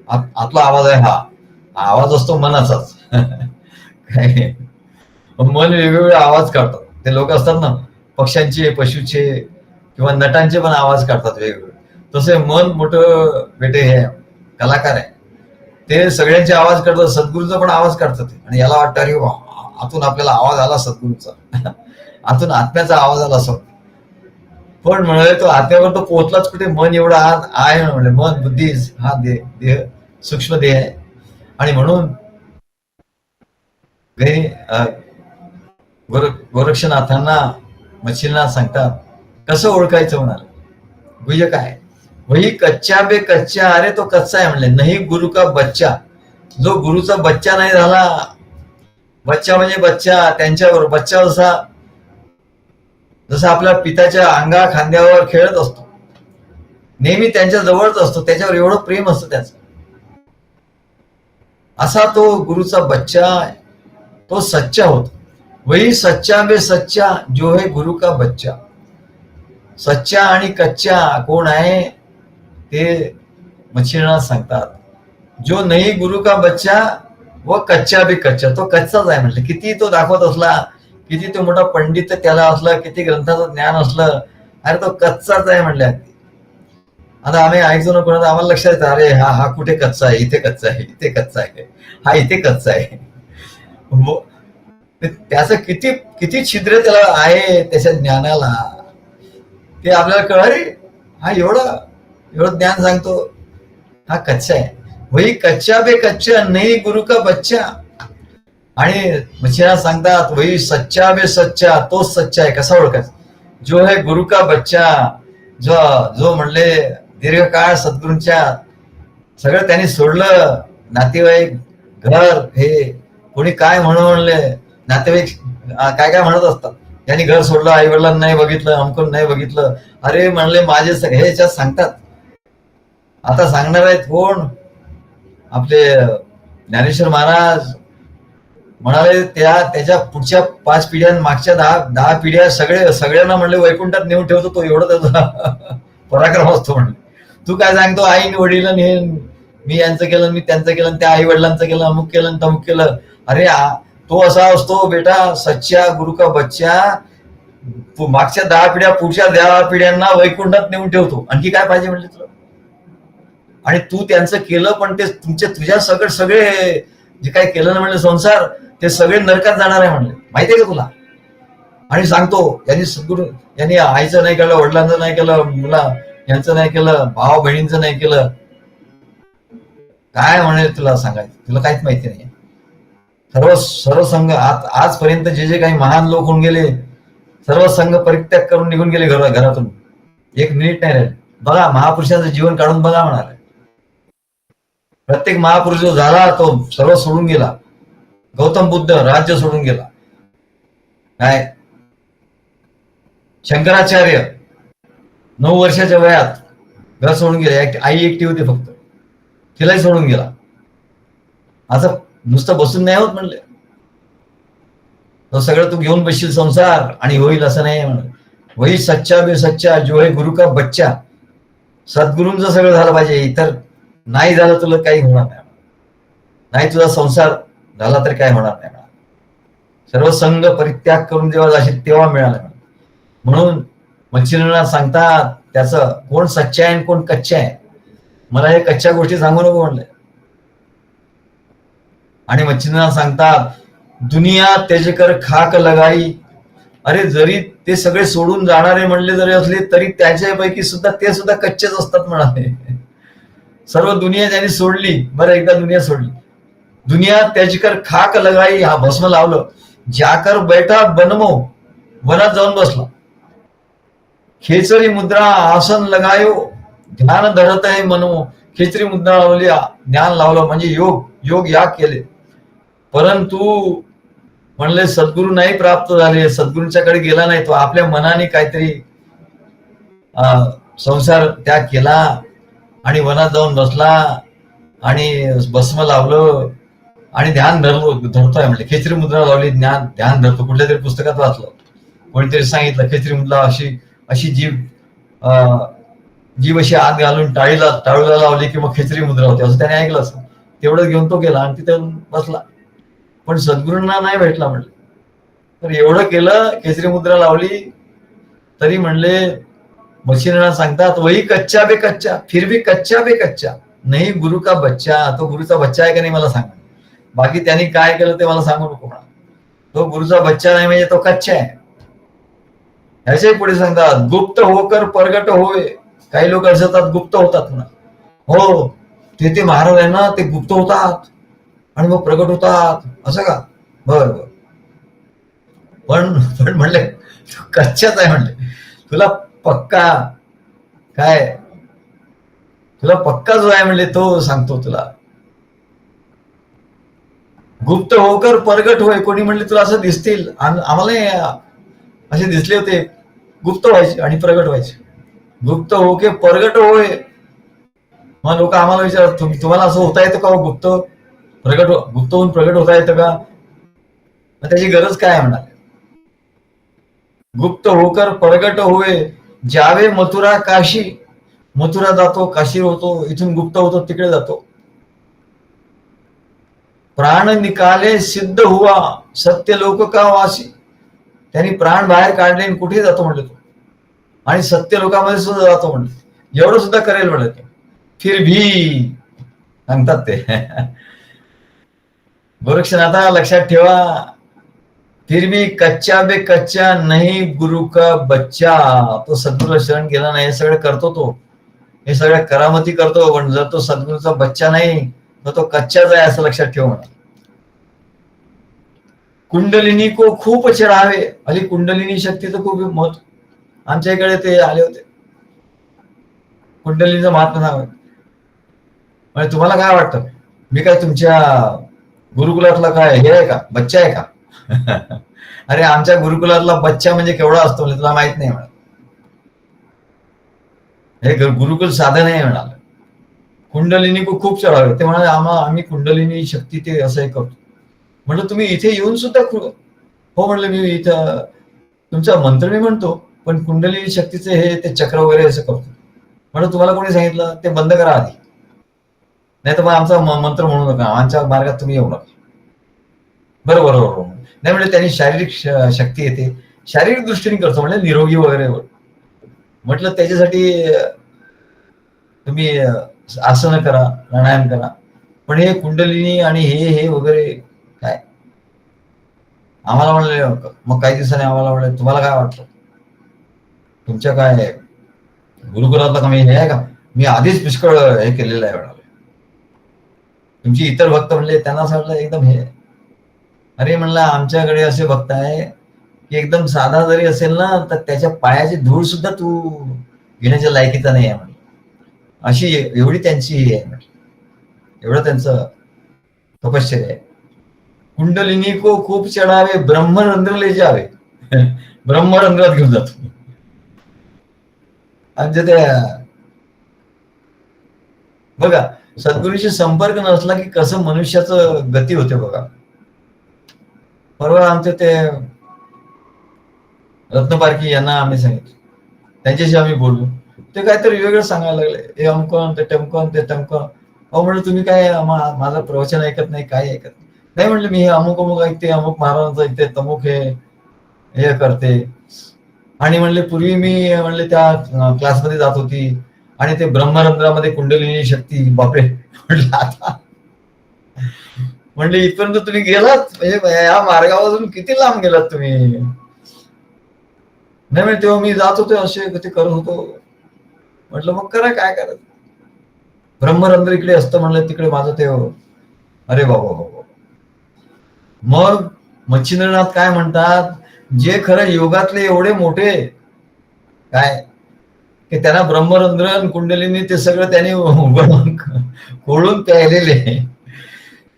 आतला आवाज आहे, हा आवाज असतो मनाचाच. काय मन वेगवेगळे आवाज काढतात, ते लोक असतात ना, पक्ष्यांचे, पशुचे किंवा नटांचे पण आवाज काढतात वेगवेगळे, तसे मन मोठं बेटे हे कलाकार आहे, ते सगळ्यांचे आवाज काढतात, सद्गुरूचा पण आवाज काढतात. आणि याला वाटतं अरे आतून आपल्याला आवाज आला सद्गुरूचा, आतून आत्म्याचा आवाज आला असं, पण म्हणाले तो आत्म्यावर तो पोहोचलाच कुठे, मन एवढा आत आहे म्हणजे, मन बुद्धी हा देह सूक्ष्म देह आहे. आणि म्हणून गोरक्षनाथांना मच्छिंद्रनाथ सांगतात कसं ओळखायचं म्हणाल. गुह्य काय, वही कच्चा बे कच्चा, अरे तो कच्चा आहे म्हणले, नाही गुरु का बच्चा, जो गुरुचा बच्चा नाही झाला. बच्चा म्हणजे बच्चा, त्यांच्यावर बच्चा जसा आपल्या पित्याच्या अंगा खांद्यावर खेळत असतो, नेहमी त्यांच्या जवळच असतो, त्याच्यावर एवढं प्रेम असतं त्याचं, असा तो गुरुचा बच्चा, तो सच्चा होतो. वही सच्चा बे सच्चा जो है गुरु का बच्चा. सच्चा आणि कच्चा कोण आहे ते मच्छिंद्रनाथ सांगतात. जो नाही गुरु का बच्चा व कच्चा बी कच्चा, तो कच्चाच आहे म्हटलं, किती तो दाखवत असला, किती तो मोठा पंडित त्याला असलं, किती ग्रंथाचं ज्ञान असलं, अरे तो कच्चाच आहे म्हणले. आता आम्ही ऐकतो ना कोणाला, आम्हाला लक्षात येतं अरे हा कुठे कच्चा आहे, इथे कच्चा आहे, इथे कच्चा आहे, हा इथे कच्चा आहे. त्याचं किती किती छिद्र त्याला आहे त्याच्या ज्ञानाला, ते आपल्याला कळाले. हा एवढं ज्ञान सांगतो, हा कच्चा आहे. वही कच्चा बे कच्चा नाही गुरु का बच्चा. आणि मच्छिंद्रनाथ सांगतात वही सच्चा बे सच्चा, तोच सच्चा आहे. कसा ओळखायचा, जो है गुरु का बच्चा, जो म्हणले दीर्घकाळ सद्गुरूंच्या सगळं त्यांनी सोडलं, नातेवाईक, घर, हे कोणी काय म्हणले, नातेवाईक काय काय म्हणत असतात, त्यांनी घर सोडलं, आई वडिलांना नाही बघितलं, अमकून नाही बघितलं, अरे म्हणले माझे सगळे ह्याच्यात सांगतात. आता सांगणार आहेत कोण, आपले ज्ञानेश्वर महाराज म्हणाले, त्याच्या पुढच्या 5 पिढ्या, मागच्या 10 पिढ्या सगळ्यांना म्हणले वैकुंठात नेऊन ठेवतो तो, एवढं त्याचा पराक्रम असतो म्हणले. तू काय सांगतो, आई वडील हे मी यांचं केलं, मी त्यांचं केलं, त्या आई वडिलांचं केलं, अमुक केलं, तमुक केलं. अरे तो असा असतो बेटा, सच्चा गुरु का बच्चा, मागच्या 10 पिढ्या, पुढच्या 10 पिढ्यांना वैकुंठात नेऊन ठेवतो. आणखी काय पाहिजे म्हणले तुला. आणि तू त्यांचं केलं, पण ते तुझ्या सगळे जे काय केलं ना म्हणले संसार, ते सगळे नरकात जाणार आहे म्हणले, माहितीये का तुला. आणि सांगतो यांनी सद्गुरू, यांनी आईचं नाही केलं, वडिलांचं नाही केलं, मुला यांचं नाही केलं, भाव बहिणींचं नाही केलं. काय म्हणे तुला सांगायचं, तुला काहीच माहिती नाही. सर्व सर्व संघ आजपर्यंत जे जे काही महान लोक होऊन गेले, सर्व संघ परित्याग करून निघून गेले घरातून. एक मिनिट नाही राहिले. बघा महापुरुषांचं जीवन काढून बघा म्हणाले. प्रत्येक महापुरुष जो झाला तो सर्व सोडून गेला. गौतम बुद्ध राज्य सोडून गेला. काय शंकराचार्य 9 वर्षाच्या वयात घर सोडून गेले. आई एकटी होती फक्त, तिलाही सोडून गेला. असं नुसतं बसून नाही होत म्हणले. तो सगळं तू घेऊन बसशील संसार आणि होईल असं नाही म्हणलं. वही सच्चा बे सच्चा जो है गुरु का बच्चा. सद्गुरूंचं सगळं झालं पाहिजे, इतर नाही झालं तुला काही होणार नाही. नाही तुझा संसार झाला तर काय होणार नाही. सर्व संघ परित्याग करून जेव्हा जाशील तेव्हा मिळालं. म्हणून मच्छिंद्रनाथ सांगतात त्याचं कोण सच्चा आहे आणि कोण कच्चा आहे. मला हे कच्च्या गोष्टी सांगू नको म्हणले. आणि मच्छिंद्रनाथ सांगतात दुनिया त्याचेकर खाक लगाई. अरे जरी ते सगळे सोडून जाणारे म्हणले जरी असले तरी त्याच्यापैकी सुद्धा ते सुद्धा कच्चेच असतात म्हणाले. सर्व दुनिया त्यांनी सोडली. बरं एकदा दुनिया सोडली. दुनिया त्याचीकर खाक लगाई, हा भस्म लावलं. ज्याकर बैठा बनमो, वनात जाऊन बसला. खेचरी मुद्रा आसन लगायो, ध्यान धरत आहे मनमो. खेचरी मुद्रा लावली, ज्ञान लावलं म्हणजे योग योग या केले. परंतु म्हणले सद्गुरू नाही प्राप्त झाले. सद्गुरूंच्याकडे गेला नाही तो. आपल्या मनाने काहीतरी संसार त्याग केला आणि वनात जाऊन बसला आणि भस्म लावलं आणि ध्यान धरतोय म्हणले. खेचरी मुद्रा लावली, ध्यान धरतो. कुठल्या तरी पुस्तकात वाचलं, कोणीतरी सांगितलं खेचरी मुद्रा अशी जीव अशी आत घालून टाळूला लावली की मग खेचरी मुद्रा होते असं त्याने ऐकलं असं. तेवढंच घेऊन तो गेला आणि तिथे बसला. पण सद्गुरूंना नाही भेटला म्हणले. तर एवढं केलं, केसरी मुद्रा लावली तरी म्हणले मच्छिंद्रनाथ सांगतात वही कच्चा बे कच्चा, फिर भी कच्चा बे कच्चा, नाही गुरु का बच्चा. तो गुरुचा बच्चा आहे का नाही मला सांगा. बाकी त्यांनी काय केलं ते मला सांगू नको म्हणा. तो गुरुचा बच्चा नाही म्हणजे तो कच्चा आहे. ह्याच्याही पुढे सांगतात गुप्त होकर प्रगट होय. काही लोक असतात गुप्त होतात म्हणा. हो ते महाराज आहे ना, ते गुप्त होतात आणि मग प्रगट होतात असं का. बर पण म्हणले कच्चाच आहे म्हणले. तुला पक्का काय, तुला पक्का जो आहे म्हणले तो सांगतो तुला. गुप्त होकर प्रगट होय. कोणी म्हणले तुला असं दिसतील, आम्हाला असे दिसले होते गुप्त व्हायचे आणि प्रगट व्हायचे. गुप्त हो के प्रगट होय. मग लोक आम्हाला विचारतात तुम्हाला असं होता येतं का गुप्त गुप्त होऊन प्रगट होता येतं का. मग त्याची गरज काय म्हणा. गुप्त होकर प्रगट होय. जावे मथुरा काशी. मथुरा जातो, काशी होतो, इथून गुप्त होतो तिकडे जातो. प्राण निकाले सिद्ध हुआ, सत्य लोक का वासी. त्यांनी प्राण बाहेर काढले आणि कुठे जातो म्हणले तो, आणि सत्य लोकांमध्ये सुद्धा जातो म्हणले. एवढं सुद्धा करेल म्हणले तो. फिर भी सांगतात ते गोरक्षनाथा लक्षात ठेवा. फिर भी कच्चा बे कच्चा, नाही गुरु का बच्चा. तो सद्गुरू शरण गेला नाही. हे सगळं करतो तो, हे सगळ्या करामती करतो, पण जर तो सद्गुरूचा बच्चा नाही तर तो कच्चाच आहे असं लक्षात ठेव म्हणा. कुंडलिनी को खूप चढावे. अली कुंडलिनी शक्ती तर खूप महत्व. आमच्या इकडे ते आले होते, कुंडलिनीचं महात्मा सांग. म्हणजे तुम्हाला काय वाटतं मी काय तुमच्या गुरुकुलातला काय हे आहे का, बच्चा आहे का अरे आमच्या गुरुकुलातला बच्चा म्हणजे केवढा असतो म्हणजे तुला माहित नाही म्हणा. हे गुरुकुल साधन आहे म्हणाल. कुंडलिनी को खूप चढावे. ते म्हणाले आम्ही कुंडलिनी शक्ती ते असं हे करतो. म्हणलं तुम्ही इथे येऊन सुद्धा हो म्हणलं मी इथं तुमचा मंत्र मी म्हणतो, पण कुंडलिनी शक्तीचे हे ते चक्र वगैरे असं करतो. म्हणलं तुम्हाला कोणी सांगितलं ते बंद करा आधी, नाही तर मग आमचा मंत्र म्हणू नका, आमच्या मार्गात तुम्ही येऊ नका. बरोबर नाही म्हणजे त्यांनी शारीरिक शक्ती येते, शारीरिक दृष्टीने करतो म्हणजे निरोगी वगैरे. म्हटलं त्याच्यासाठी तुम्ही आसन करा, प्राणायाम करा, पण हे कुंडलिनी आणि हे वगैरे काय आम्हाला म्हणले, मग काही दिवसांनी आम्हाला म्हणले, तुम्हाला काय वाटतं, तुमच्या काय गुरुकुलातला कमी हे आहे का? मी आधीच पुष्कळ हे केलेलं आहे म्हणाले. तुमची इतर भक्त म्हणले, त्यांना सांगितलं एकदम हे. अरे म्हणलं, आमच्याकडे असे भक्त आहे की एकदम साधा जरी असेल ना, तर त्याच्या पायाची धूळ सुद्धा तू घेण्याच्या लायकीचा नाही आहे म्हणलं. अशी एवढी त्यांची हे आहे म्हटलं, एवढं त्यांचं तपश्चर्या आहे. कुंडलिनी को खूप चढावे, ब्रह्मरंध्र ले जावे. ब्रह्मरंध्रात घेऊन जातो. म्हणजे ते बघा, सद्गुरूशी संपर्क नसला की कसं मनुष्याचं गती होते बघा. परवा आमचे ते रत्नपारखी यांना आम्ही सांगितलं, त्यांच्याशी आम्ही बोललो, ते काहीतरी वेगळं सांगायला लागले, हे अमकन ते टमकन ते टमकन. अहो म्हणलं, तुम्ही काय माझं प्रवचन ऐकत नाही, काय ऐकत नाही म्हणलं, मी हे अमुक अमुक ऐकते, अमुक महाराजांचं ऐकते, तमुक हे करते. आणि म्हणले, पूर्वी मी म्हणले त्या क्लासमध्ये जात होती आणि ते ब्रह्मरंध्रामध्ये कुंडलिनी शक्ती, बापरे म्हणलं, आता म्हणले इथपर्यंत तुम्ही गेलात, म्हणजे या मार्गापासून किती लांब गेलात तुम्ही. नाही म्हणजे तेव्हा मी जात होते, असे ते करत होतो. म्हटलं, मग करा, काय करत, ब्रह्मरंध्र इकडे असतं म्हणलं, तिकडे माझं ते. अरे बाबा बाबा. मग मच्छिंद्रनाथ काय म्हणतात, जे खरं योगातले एवढे मोठे काय की त्यांना ब्रह्मरंध्र कुंडलिनी ते सगळं त्यांनी खोळून प्यायलेले,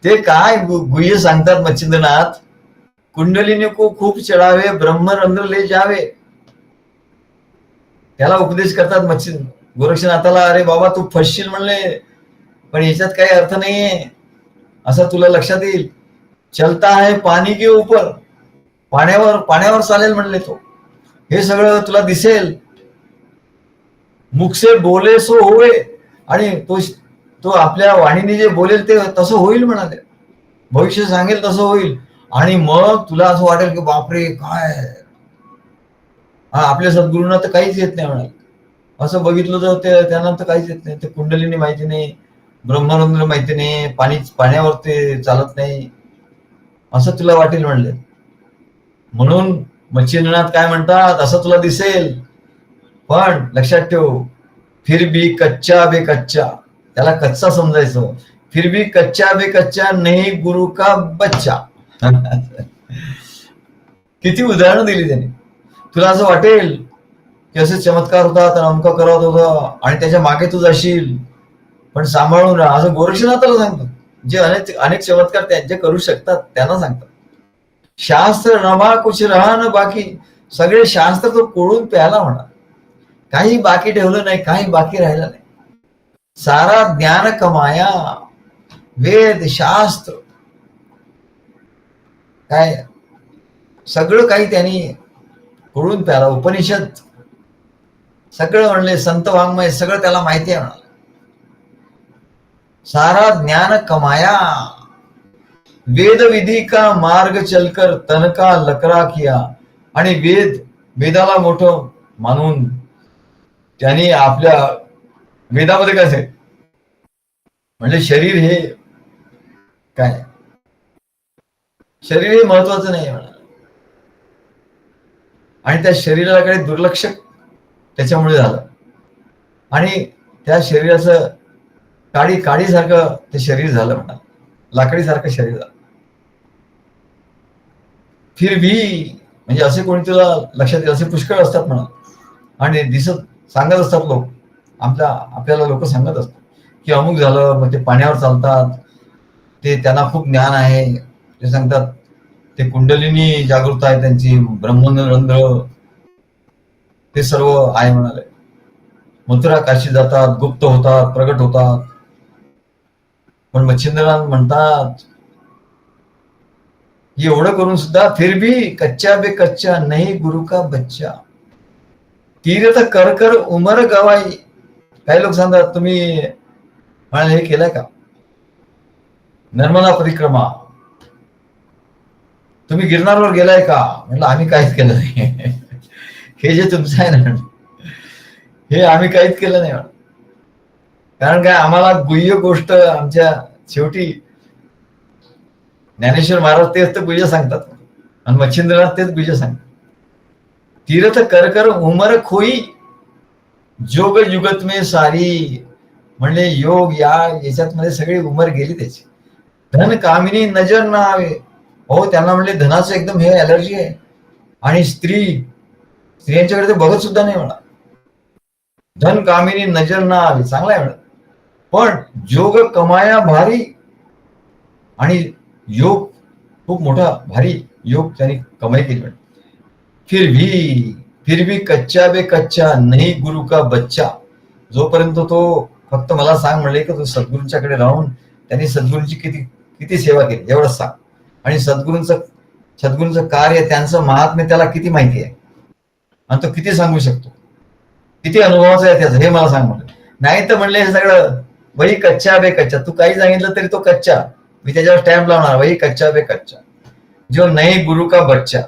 ते काय गुह्य सांगतात मच्छिंद्रनाथ, कुंडलिनी को खूप चढावे, ब्रह्मरंध्र ले जावे. त्याला उपदेश करतात मच्छिंद्र गोरक्षनाथाला, अरे बाबा तू फसशील म्हणले, पण याच्यात काही अर्थ नाहीये, असं तुला लक्षात येईल. चलता है पाणी के ऊपर, पाण्यावर चालेल म्हणले तो, हे सगळं तुला दिसेल. मुख से बोले सो होवे, आणि तो आपल्या वाणीने जे बोलेल ते तसं होईल म्हणाले, भविष्य सांगेल तसं होईल. आणि मग तुला असं वाटेल की बापरे काय, हा आपल्या सद्गुरूंना तर काहीच येत नाही म्हणाल. असं बघितलं तर ते त्यांना तर काहीच येत नाही, ते कुंडलिनी माहिती नाही, ब्रह्मरंध्र माहिती नाही, पाण्यावर ते चालत नाही, असं तुला वाटेल म्हणले. म्हणून मच्छिंद्रनाथ काय म्हणतात, असं तुला दिसेल, पण लक्षात ठेव, फिर भी कच्चा बे कच्चा, त्याला कच्चा समजायचं, फिर भी कच्चा बे कच्चा नाही गुरु का बच्चा. किती उदाहरणं दिली त्यांनी. तुला असं वाटेल की असे चमत्कार होतात, अमका करत होता आणि त्याच्या मागे तू जाशील, पण सांभाळून राहा, असं गोरक्षनाथाला सांगतात. जे अनेक चमत्कार त्यांचे करू शकतात त्यांना सांगतात, शास्त्र रमा कुछ रहा न बाकी, सगळे शास्त्र तो कोळून प्याला म्हणा, काही बाकी ठेवलं नाही, काही बाकी राहिलं नाही. सारा ज्ञान कमाया, वेद शास्त्र काय सगळं काही त्यांनी कोळून प्याला. उपनिषद सगळं म्हणले, संत वाङ्मय सगळं त्याला माहिती आहे म्हणाल. सारा ज्ञान कमाया, वेद विधी का मार्ग चलकर तनका लकरा किया, आणि वेदाला मोठं मानून त्यांनी आपल्या वेदामध्ये काय म्हणजे शरीर हे काय, शरीर हे महत्वाचं नाही म्हणा, आणि त्या शरीराकडे दुर्लक्ष त्याच्यामुळे झालं, आणि त्या शरीराचं काडीसारखं ते शरीर झालं म्हणा, लाकडीसारखं शरीर झालं. फिर भी म्हणजे असे कोणी तुला लक्षात येईल, असे पुष्कळ असतात म्हणा, आणि सांगत असतात लोक, आपल्याला लोक सांगत असतात की अमुक झालं, मग ते पाण्यावर चालतात, ते त्यांना खूप ज्ञान आहे, ते सांगतात ते कुंडलिनी जागृत आहे त्यांची, ब्रह्मरंध्र ते सर्व आहे म्हणाले. मथुरा काशी जातात, गुप्त होतात, प्रगट होतात. पण मच्छिंद्रनाथ म्हणतात एवढं करून सुद्धा फिर भी कच्चा बे कच्चा नाही गुरु का बच्चा, तीर्थ कर कर उमर गवाई. काही लोक सांगतात, तुम्ही हे केलंय का, नर्मदा परिक्रमा, तुम्ही गिरनारवर गेलाय का, म्हटलं आम्ही काहीच केलं नाही. हे जे तुमचं आहे ना, हे आम्ही काहीच केलं नाही. कारण काय, आम्हाला गुह्य गोष्ट आमच्या शेवटी ज्ञानेश्वर महाराज तेच तर गुह्य सांगतात. आणि मच्छिंद्रनाथ तेच बीज सांग, तीर्थ कर कर उमर खोई, जोग युगत में सारी. म्हणजे योग याच्यात मध्ये सगळी उमर गेली त्याची. धन कामिनी नजर ना आवे. हो, त्यांना म्हणले धनाचं एकदम हे अलर्जी आहे. आणि स्त्रियांच्याकडे ते बघत सुद्धा नाही म्हणा. धन कामिनी नजर ना आवे, चांगला आहे म्हणा. पण जोग कमाया भारी, आणि योग खूप मोठा भारी योग त्यांनी कमाई केली म्हणे. फिर भी कच्चा बे कच्चा नाही गुरु का बच्चा. जोपर्यंत तो फक्त मला सांग म्हणले की तू सद्गुरूंच्याकडे राहून त्यांनी सद्गुरूंची किती किती सेवा केली एवढंच सांग. आणि सद्गुरूंचं कार्य, त्यांचं महात्म्य त्याला किती माहिती आहे, आणि तो किती सांगू शकतो, किती अनुभवाचं आहे त्याचं, हे मला सांग म्हणलं. नाही तर म्हणले हे सगळं वही कच्चा बे कच्चा, तू काही सांगितलं तरी तो कच्चा, मी त्याच्यावर स्टॅम्प लावणार, वही कच्चा बे कच्चा, जो नाही गुरु का बच्चा.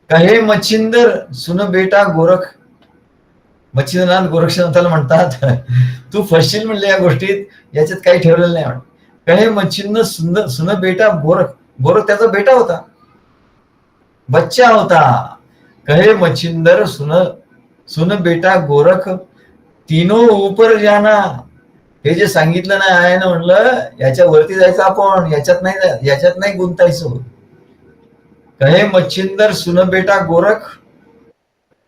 कहे मच्छिंदर सुन बेटा गोरख. मच्छिंद्रनाथ गोरक्षनाथाला म्हणतात, तू फसशील म्हणले या गोष्टीत, याच्यात काही ठेवलेलं नाही म्हण. कहे मच्छिंद सुन बेटा गोरख. गोरख त्याचा बेटा होता, बच्चा होता. कहे मच्छिंदर सुन बेटा गोरख, तीनो ऊपर जाना. हे जे सांगितलं नाही आहे ना म्हणलं, याच्या वरती जायचं आपण, याच्यात नाही गुंतायचं. कहे मच्छिंदर सुन बेटा गोरख.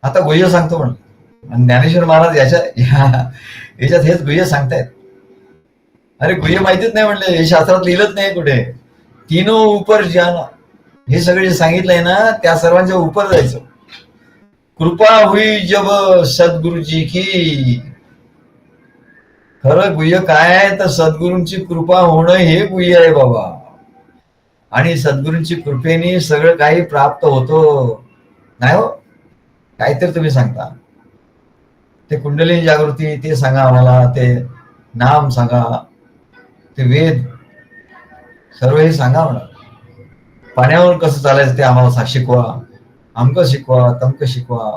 आता गुह्य सांगतो म्हणलं, आणि ज्ञानेश्वर महाराज याच्यात हेच गुह्य सांगतायत. अरे गुह्य माहितीच नाही म्हणले, हे शास्त्रात लिहिलंच नाही कुठे. तीनो ऊपर जाना, हे सगळे जे सांगितलंय ना त्या सर्वांच्या ऊपर जायचं. कृपा हुई जब सद्गुरुजी की. खरं गुह्य काय आहे तर सद्गुरूंची कृपा होणं हे गुह्य आहे बाबा. आणि सद्गुरूंची कृपेने सगळं काही प्राप्त होतो. नाही हो, काहीतरी तुम्ही सांगता, ते कुंडलिनी जागृती ते सांगा आम्हाला, ते नाम सांगा, ते वेद सर्व हे सांगा म्हणा. पाण्यावर कसं चालायचं ते आम्हाला शिकवा, अमकं शिकवा, तमकं शिकवा.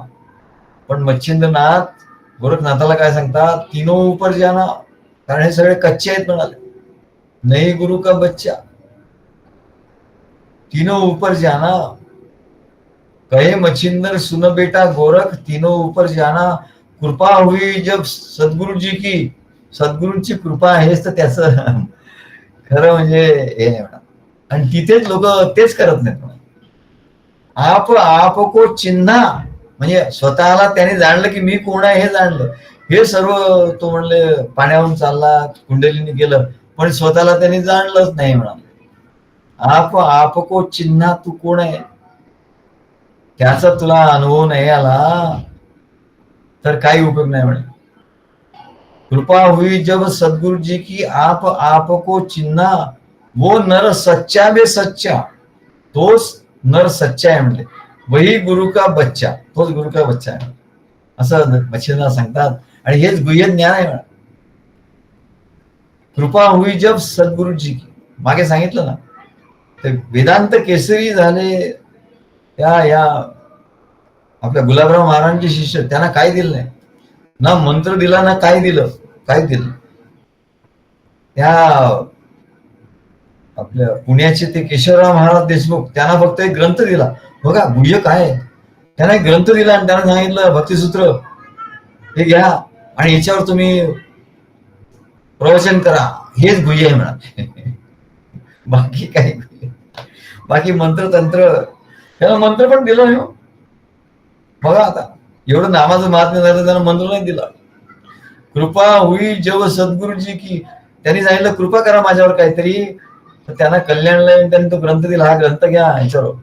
पण मच्छिंद्रनाथ गोरखनाथाला काय सांगतात, तीनो ऊपर जाना, कारण हे सगळे कच्चे आहेत म्हणाले. नाही गुरु का बच्चा, तीनो ऊपर जाना. कहे मच्छिंदर सुन बेटा गोरख, तीनो ऊपर जाना. कृपा हुई जब सद्गुरुजी की. सद्गुरूंची कृपा आहेच तर त्याचं खरं म्हणजे हे नाही म्हणा. आणि तिथेच लोक तेच करत नाहीत. आप को चिन्हा, म्हणजे स्वतःला त्याने जाणलं की मी कोण आहे हे जाणलं. हे सर्व तो म्हणले पाण्यावरून चालला, कुंडलीने गेलं, पण स्वतःला त्यांनी जाणलंच नाही म्हणा. आप को चिन्हा, तू कोण आहे त्याचा तुला अनुभव नाही आला तर काही उपयोग नाही म्हणे. कृपा हुई जब सद्गुरु जी की, आप को चिन्हा, वो नर सच्चा बे सच्चा. तोच नर सच्चा आहे म्हणले. वही गुरु का बच्चा, तोच गुरु का बच्चा आहे असं मच्छिंद्रनाथ सांगतात. आणि हेच गुह्य ज्ञान आहे म्हणा. कृपा हुई जब सद्गुरुजी की, मागे सांगितलं ना, ते वेदांत केसरी झाले या आपल्या गुलाबराव महाराजांचे शिष्य, त्यांना काय दिलं नाही ना, मंत्र दिला ना काय दिलं, काय दिलं. त्या आपल्या पुण्याचे ते केशवराव महाराज देशमुख, त्यांना फक्त एक ग्रंथ दिला. बघा गुह्य काय, त्यांना एक ग्रंथ दिला आणि त्यांना सांगितलं भक्तिसूत्र हे घ्या आणि याच्यावर तुम्ही प्रवचन करा, हेच गुह्य आहे म्हणा. बाकी काय, बाकी मंत्र तंत्र, त्याला मंत्र पण दिलं नाही. बघा आता एवढं नामाचं महात्म्य झालं, त्यांना मंत्र नाही दिला. कृपा हुई जब सद्गुरुजी की, त्यांनी सांगितलं कृपा करा माझ्यावर काहीतरी, तर त्यांना कल्याणला येऊन त्यांनी तो ग्रंथ दिला, हा ग्रंथ घ्या ह्याच्यावर.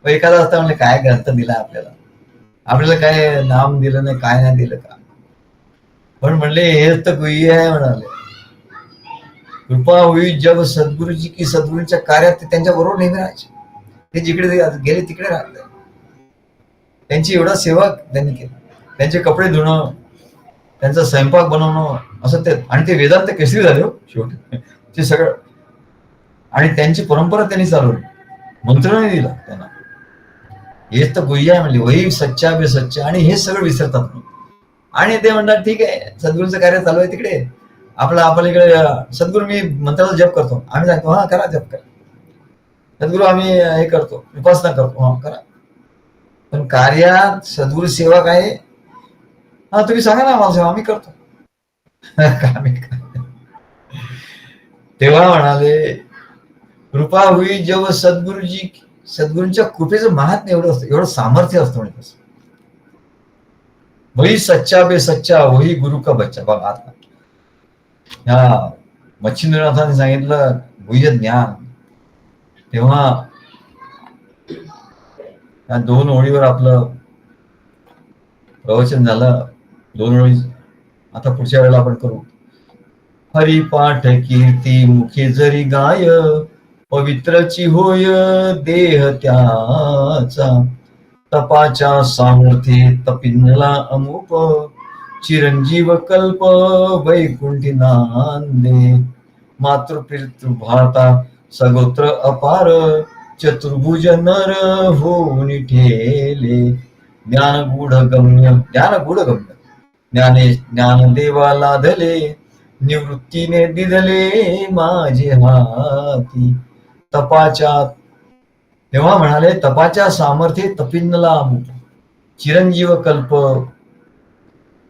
एखादा असता म्हणजे काय ग्रंथ दिला आपल्याला काय नाम दिलं नाही, काय नाही दिलं का. पण म्हणले हेच तर गुह्य आहे म्हणाले. कृपा हुई जब सद्गुरुजी की, सद्गुरूंच्या कार्यात ते त्यांच्या बरोबर नेहमी राहायचे. ते जिकडे गेले तिकडे राहले, त्यांची एवढा सेवा त्यांनी केली. त्यांचे कपडे धुणं, त्यांचा स्वयंपाक बनवणं असं ते, आणि ते वेदांत केसरी झाले हो शेवटी ते सगळं. आणि त्यांची परंपरा त्यांनी चालवली, मंत्र नाही दिला त्यांना. हेच तर गुह्य आहे म्हणले, वही सच्चा बे सच्चा. आणि हे सगळं विसरतात. आणि ते म्हणतात ठीक आहे सद्गुरूंचं कार्य चालू आहे तिकडे, आपल्या इकडे सद्गुरू मी मंत्राचा जप करतो, आम्ही सांगतो हा करा जप करा. सद्गुरू आम्ही हे करतो, उपासना करतो. हा करा, पण कार्यात सद्गुरू सेवा काय? हा तुम्ही सांगा ना आम्हाला, सेवा आम्ही करतो. तेव्हा म्हणाले, कृपा हुई जेव्हा सद्गुरुजी, सद्गुरूंच्या कृपेचं महात्म्य एवढं असतं, एवढं सामर्थ्य असतं म्हणजे तसं. वही सच्चा बे सच्चा वही गुरु का बच्चा. बघा आता ह्या मच्छिंद्रनाथांनी सांगितलं गुह्य ज्ञान, तेव्हा या 2 ओळीवर आपलं प्रवचन झालं. 2 ओळी आता पुढच्या वेळेला आपण करू. हरिपाठ कीर्ती मुखे जरी गाय, पवित्रची होय देह त्याचा. तपाच्या सामर्थ्ये तपिनला अमुप, चिरंजीव कल्प वैकुंठी नांदे. मातृपितृभाता सगोत्र अपार, चतुर्भुज नर होऊन ठेले. ज्ञान गूढ गम्य ज्ञाने ज्ञान देवा लाधले, निवृत्तीने दिदले माझे हाती. तपाच्या, तेव्हा म्हणाले तपाच्या सामर्थ्ये तपिनला अमुप, चिरंजीव कल्प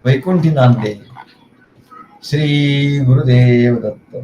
वैकुंठी नांदे. श्री गुरुदेव दत्त.